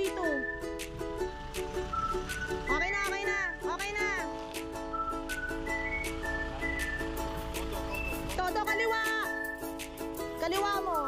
Bito. Okay na, okay na, okay na. Todo kaliwa. Kaliwa mo.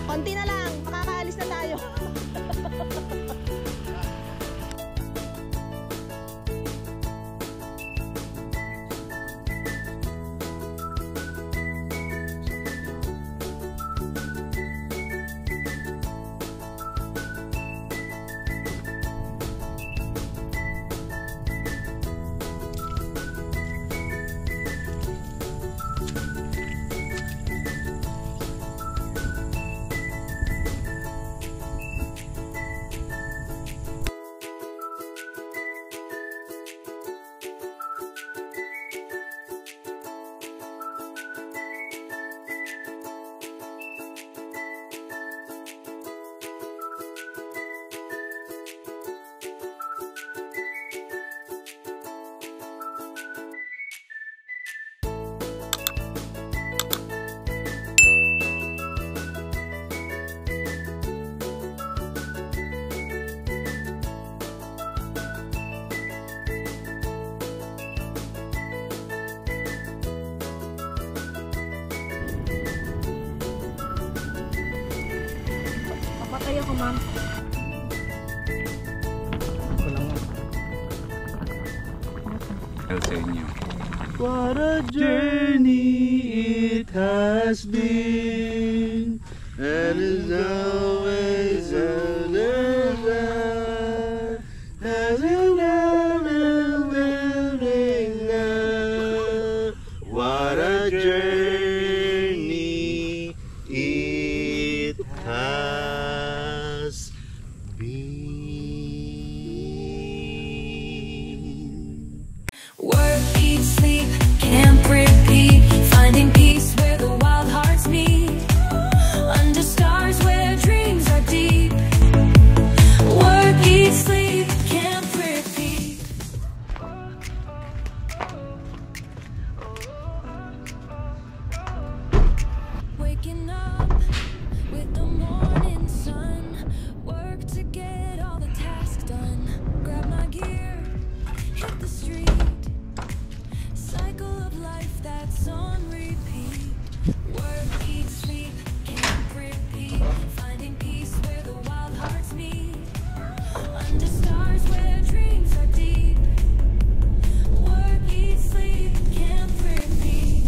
Konti na lang, makakaalis na tayo. Papatay ako, ma'am. Sa inyo. What a journey it has been, and is always another, as you never building love. What a journey it has been. Work, eat, sleep, can't repeat. Finding peace where the wild hearts meet. Under stars where dreams are deep. Work, eat, sleep, can't repeat. Waking up with the morning sun. Work to get all the tasks done. Grab my gear, hit the street. Cycle of life that's on repeat. Work, eat, sleep, can't repeat. Finding peace where the wild hearts meet. Under stars where dreams are deep. Work, eat, sleep, can't repeat.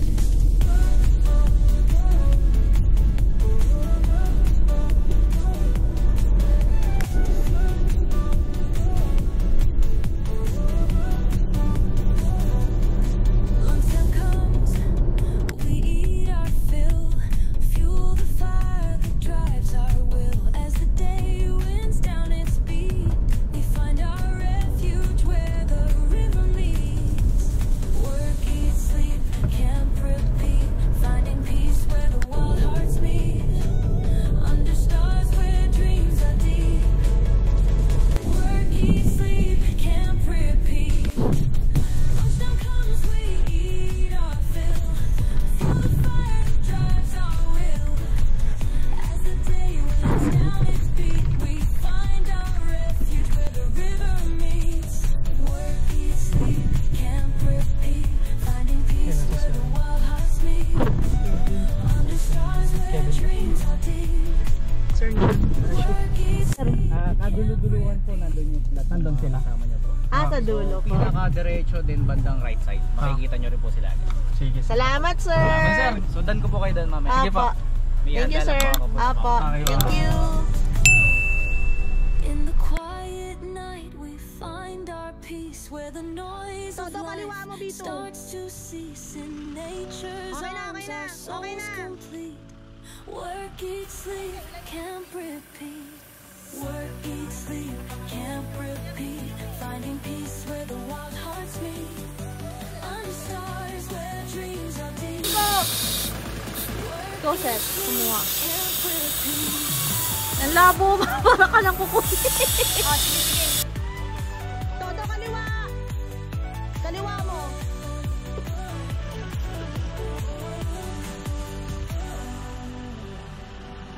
Lunchtime comes, we eat our fill. Fuel the fire that drives our will. As the day winds down its beat, we find our refuge where the river meets. Work, eat, sleep, can't repeat. Finding peace where the wild hearts meet. Under stars where dreams are deep. Work, eat, sleep, can't repeat. Lunchtime comes, we eat our fill. Fuel the fire that drives our will. As the day winds down its beat, we find our refuge where the river meets. Work, eat, sleep, can't repeat. Finding peace where the wild hearts meet. Under stars where dreams are deep. Sir, Work, eat, sleep. Kadulo-duluan po nandun yung plat. Nandun sila. Kasama niyo po. sa dulo po. Pinaka-diretso din bandang right side. Makikita nyo rin po sila. Sige. Salamat, sir. Sir, sundan ko po kayo doon mamaya. Sige po. Thank you, sir. Apo. Thank you. In the quiet night we find our peace where the noise of Todo kaliwa mo, life Bito. starts to cease in nature's Okay na, arms okay na, our souls okay na. complete. Work, eat, sleep, can't repeat. Work, eat, sleep, can't repeat. Finding peace where the wild hearts meet. Under Go, Seth. Kumuha. Ang labo ba? Para ka lang kukunin. Oh, sige, sige. Todo, kaliwa. Kaliwa mo.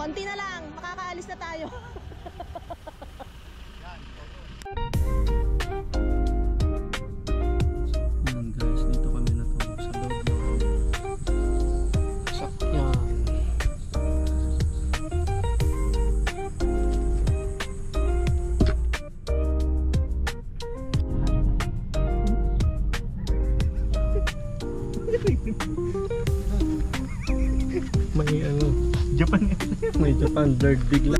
Konti na lang. Makakaalis na tayo. Yan guys, dito kami natulog sa loob ng sakyan. May ano, Japan. may Japan blurred bigla.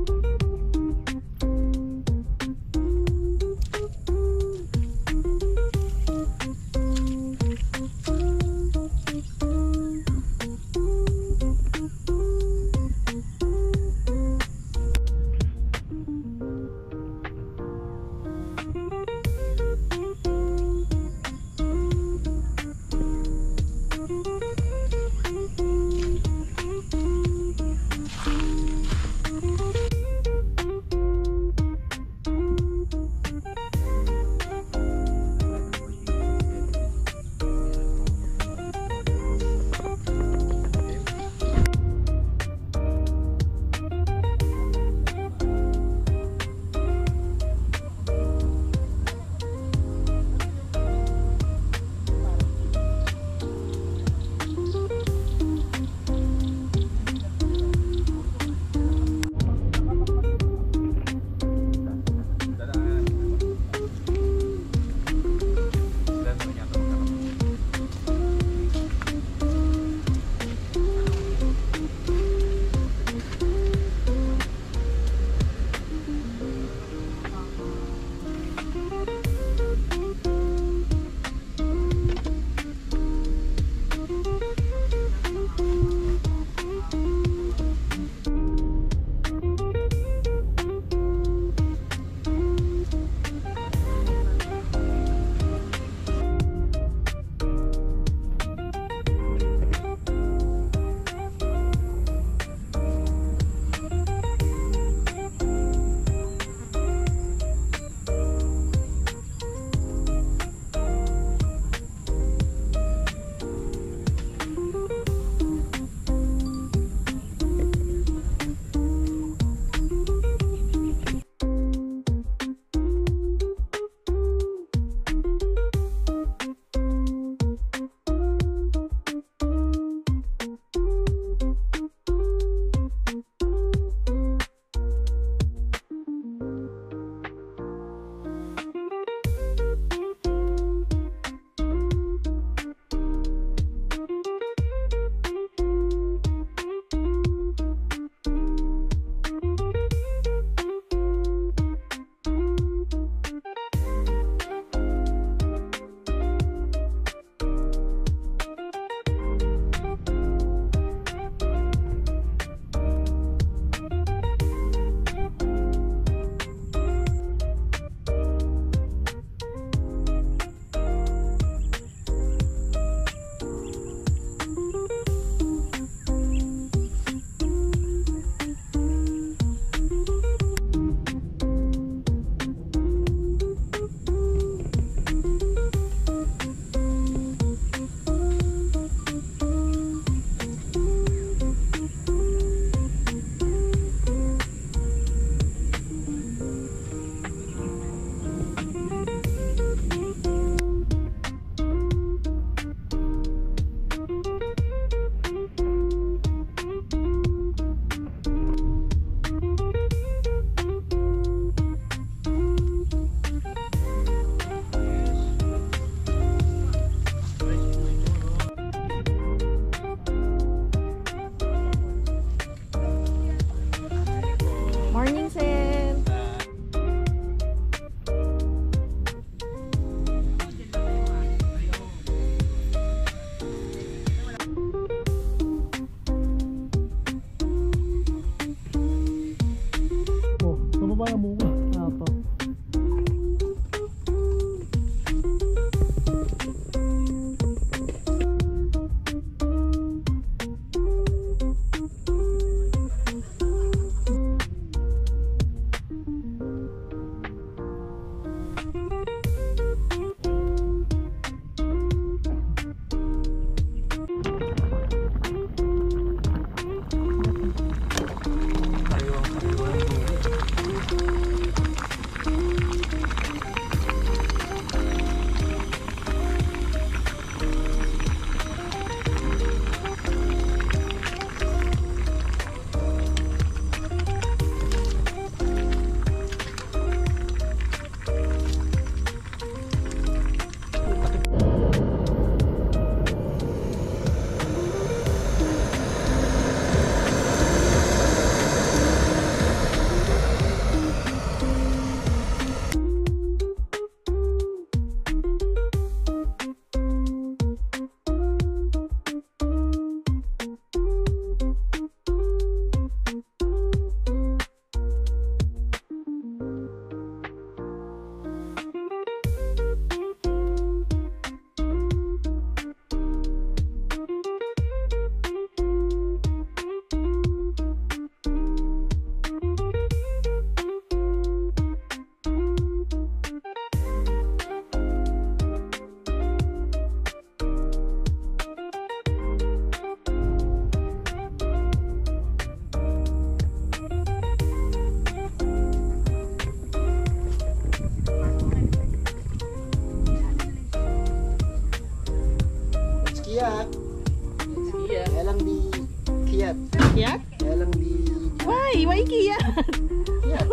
Kiyat? Kaya lang di... Why? Why kiyat?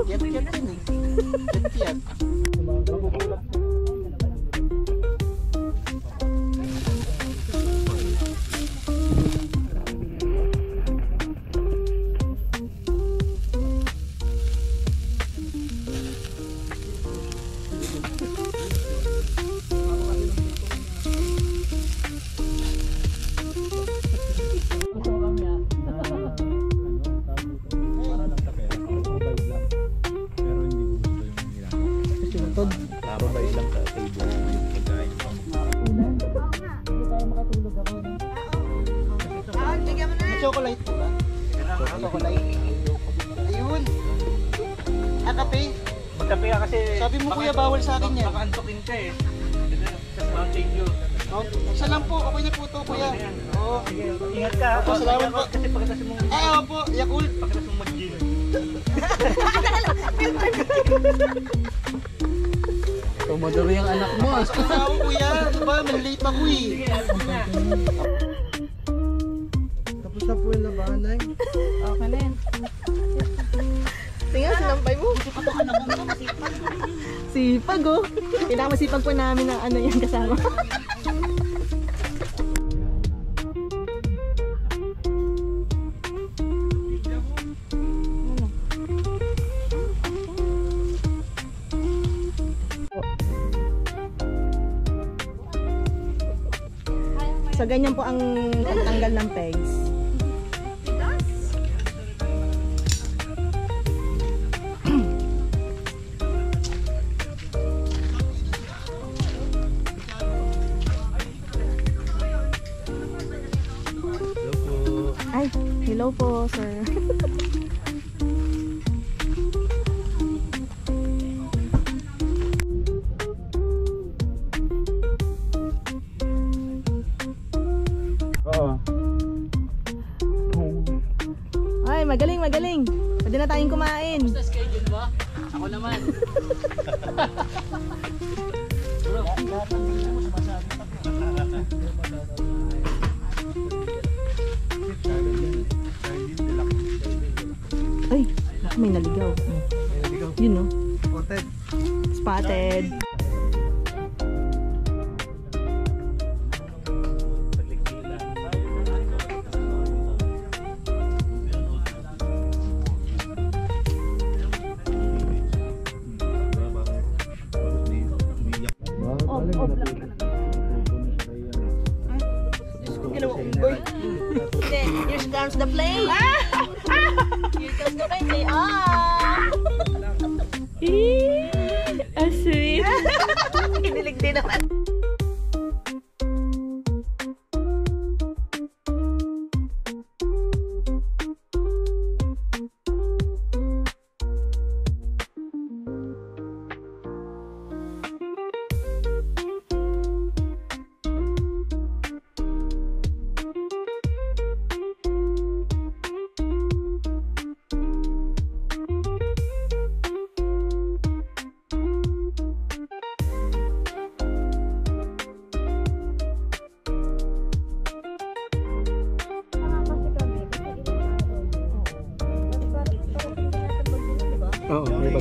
Kiyat din eh. Kiyat. Para ba ilang ka table yung pagkain mo? May chocolate po ba? Chocolate. Ayun. Kape. Magkape ka kasi... Sabi mo kuya, bawal sa akin yan. Baka antukin ka eh. Sa Mountain Dew. Oh, isa lang po, okay na po to kuya. Oo. Ingat ka. Opo, salamat po. Kasi pagkatas mo... Opo, Yakult. Pagkatas mo mag-gym. Tumadoro yung anak mo. Pasok na ako kuya. Diba, malilate ako eh. Tapos na po yung labanan. Okay na yan. Tingnan, sinampay mo. Sipag oh. Pinakamasipag po namin na ano yan kasama. So ganyan po ang pagtanggal ng pegs. Ay, hello po, sir. Ay, magaling, magaling. Pwede na tayong kumain. Sa schedule ba? Ako naman. Ay, may naligaw. Yun no? Spotted. Spotted. Here comes the plane. Here comes the plane. Say ah. Ah, sweet. Kinilig din naman. Oo, may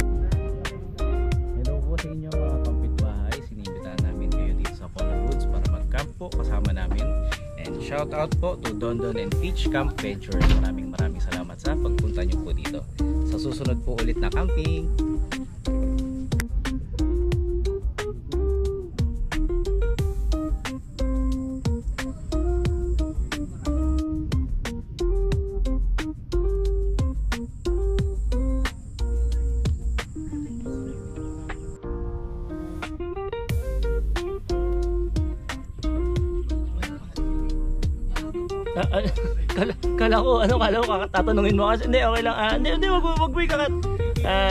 Hello po sa inyo mga kapitbahay. Sinibitahan namin kayo dito sa Color Woods para mag-camp po kasama namin. And shout out po to Dondon and Peach Camp Ventures. Maraming salamat sa pagpunta nyo po dito. Sa susunod po ulit na camping. Kala ko tatanungin mo kasi hindi, okay lang. Hindi, wag mo ikakat.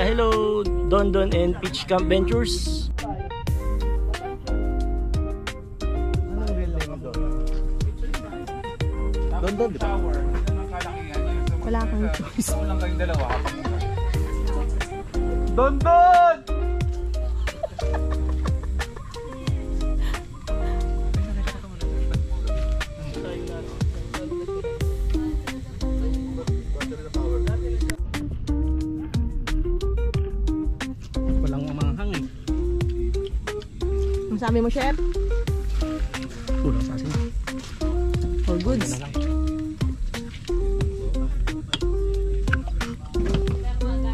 Hello, Dondon and Peach Camp Ventures. Anong real name doon? Dondon, di ba? Wala kang choice. Dondon! Masabi mo, chef? Kulang sa asin. For goods.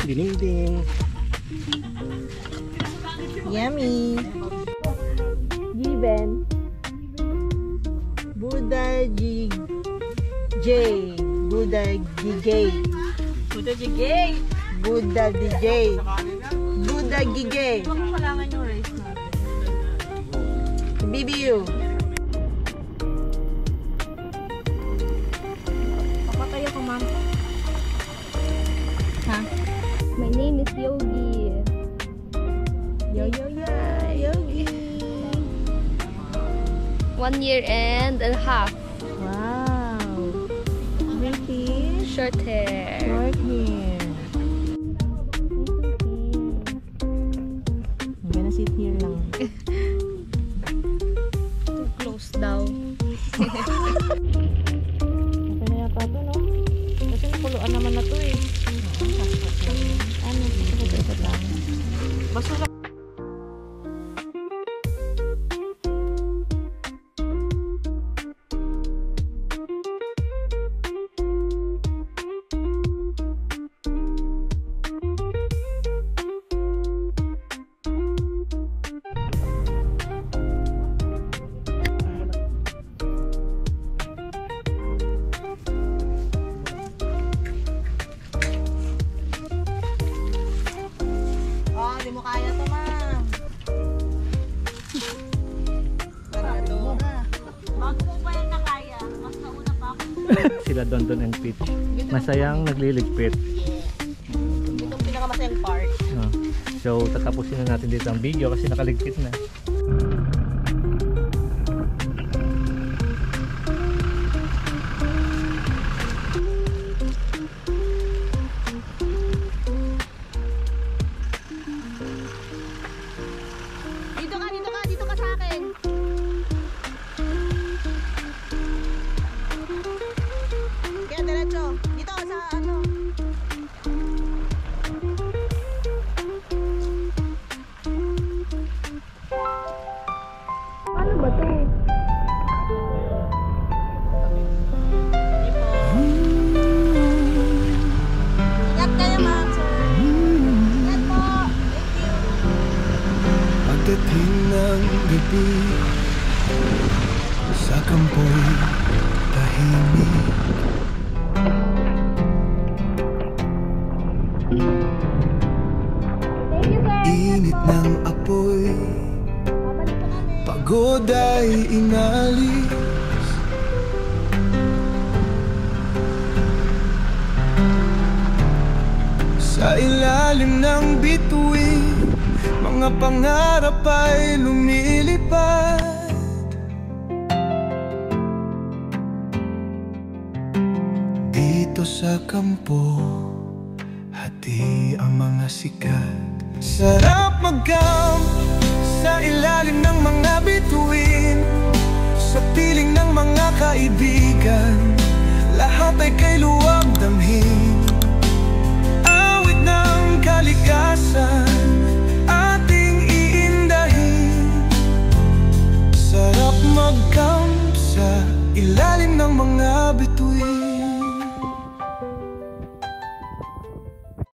Ding-ding. Yummy. Given. Buddha J. Buddha Gigay. Buddha Gigay. Buddha DJ. Buddha Gigay. Bakit kailangan yung rice natin? BBU. Papatay ako, ma'am. Ha? My name is Yogi. Yogi. 1 year and a half. Wow. British. Short hair. Short hair. I'm gonna sit here lang. Too close daw. Okay na yata ito, no? Kasi nakuluan naman na ito eh. Ano? Ikot lang. Basta lang. Hindi mo kaya to, ma'am. Sarado. Bago mo pa yan nakaya, mas nauna pa ako. Sila Dondon and Peach. Masayang nagliligpit. Itong pinakamasayang part. So tatapusin na natin dito ang video kasi nakaligpit na. Dito ka sa akin. Kaya diretso. Dito sa ano. Ano ba to? Ingat kayo, ma'am, sir. Ingat po. Thank you. Pagdating ng gabi sa kampo'y tahimik. Thank you, sir. Init ng apoy, Babalik po kami. pagod ay inalis. Sa ilalim ng bituin, mga pangarap ay lumilipad. Dito sa kampo, hati ang mga sikat. Sarap mag-camp sa ilalim ng mga bituin, sa piling ng mga kaibigan. Lahat ay kay luwag damhin.